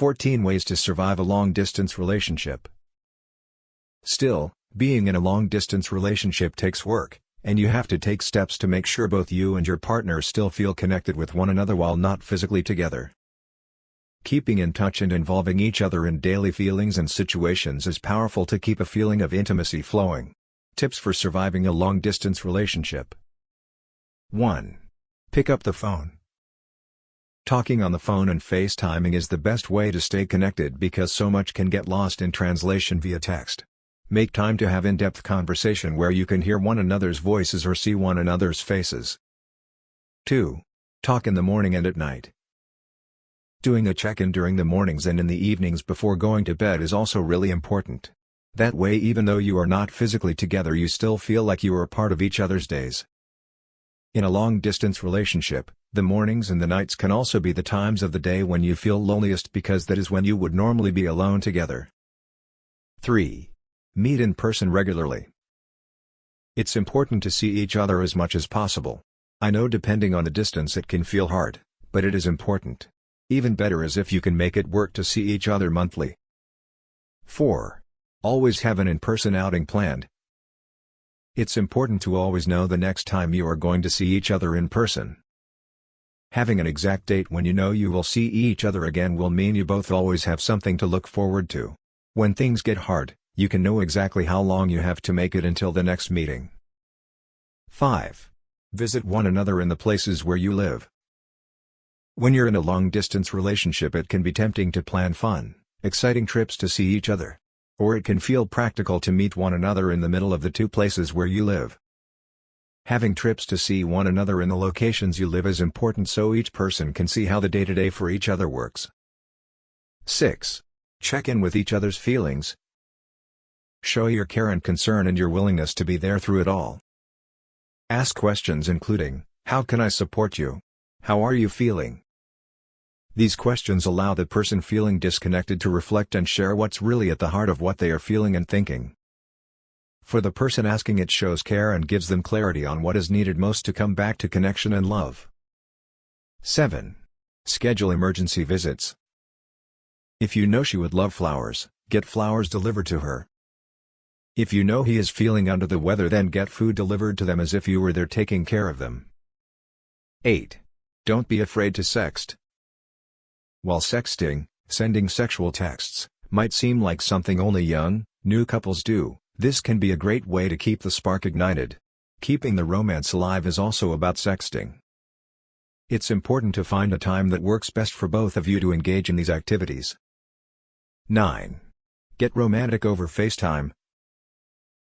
14 Ways to survive a long-distance relationship. Still, being in a long-distance relationship takes work, and you have to take steps to make sure both you and your partner still feel connected with one another while not physically together. Keeping in touch and involving each other in daily feelings and situations is powerful to keep a feeling of intimacy flowing. Tips for surviving a long-distance relationship. 1. Pick up the phone. Talking on the phone and FaceTiming is the best way to stay connected because so much can get lost in translation via text. Make time to have in-depth conversation where you can hear one another's voices or see one another's faces. 2. Talk in the morning and at night. Doing a check-in during the mornings and in the evenings before going to bed is also really important. That way, even though you are not physically together, you still feel like you are a part of each other's days. In a long-distance relationship, the mornings and the nights can also be the times of the day when you feel loneliest because that is when you would normally be alone together. 3. Meet in person regularly. It's important to see each other as much as possible. I know depending on the distance it can feel hard, but it is important. Even better is if you can make it work to see each other monthly. 4. Always have an in-person outing planned. It's important to always know the next time you are going to see each other in person. Having an exact date when you know you will see each other again will mean you both always have something to look forward to. When things get hard, you can know exactly how long you have to make it until the next meeting. 5. Visit one another in the places where you live. When you're in a long-distance relationship, it can be tempting to plan fun, exciting trips to see each other. Or it can feel practical to meet one another in the middle of the two places where you live. Having trips to see one another in the locations you live is important so each person can see how the day-to-day for each other works. 6. Check in with each other's feelings. Show your care and concern and your willingness to be there through it all. Ask questions including, "How can I support you? How are you feeling?" These questions allow the person feeling disconnected to reflect and share what's really at the heart of what they are feeling and thinking. For the person asking, it shows care and gives them clarity on what is needed most to come back to connection and love. 7. Schedule emergency visits. If you know she would love flowers, get flowers delivered to her. If you know he is feeling under the weather, then get food delivered to them as if you were there taking care of them. 8. Don't be afraid to sext. While sexting, sending sexual texts, might seem like something only young, new couples do, this can be a great way to keep the spark ignited. Keeping the romance alive is also about sexting. It's important to find a time that works best for both of you to engage in these activities. 9. Get romantic over FaceTime.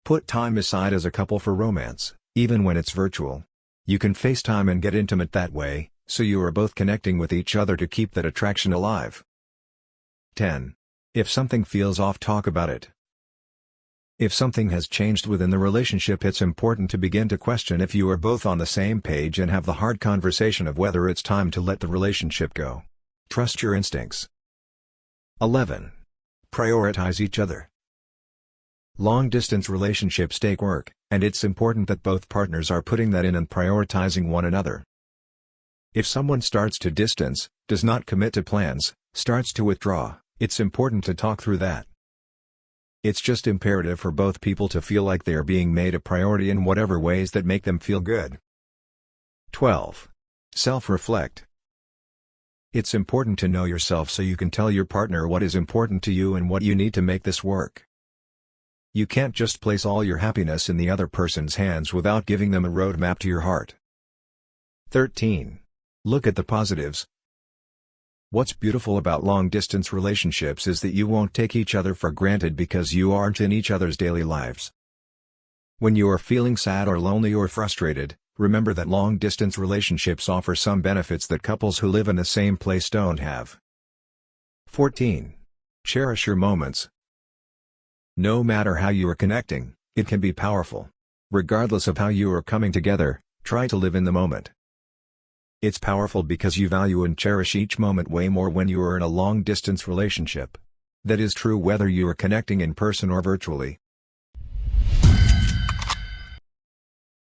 Put time aside as a couple for romance, even when it's virtual. You can FaceTime and get intimate that way, so you are both connecting with each other to keep that attraction alive. 10. If something feels off, talk about it. If something has changed within the relationship, it's important to begin to question if you are both on the same page and have the hard conversation of whether it's time to let the relationship go. Trust your instincts. 11. Prioritize each other. Long-distance relationships take work, and it's important that both partners are putting that in and prioritizing one another. If someone starts to distance, does not commit to plans, starts to withdraw, it's important to talk through that. It's just imperative for both people to feel like they are being made a priority in whatever ways that make them feel good. 12. Self-reflect. It's important to know yourself so you can tell your partner what is important to you and what you need to make this work. You can't just place all your happiness in the other person's hands without giving them a roadmap to your heart. 13. Look at the positives. What's beautiful about long-distance relationships is that you won't take each other for granted because you aren't in each other's daily lives. When you are feeling sad or lonely or frustrated, remember that long-distance relationships offer some benefits that couples who live in the same place don't have. 14. Cherish your moments. No matter how you are connecting, it can be powerful. Regardless of how you are coming together, try to live in the moment. It's powerful because you value and cherish each moment way more when you are in a long-distance relationship. That is true whether you are connecting in person or virtually.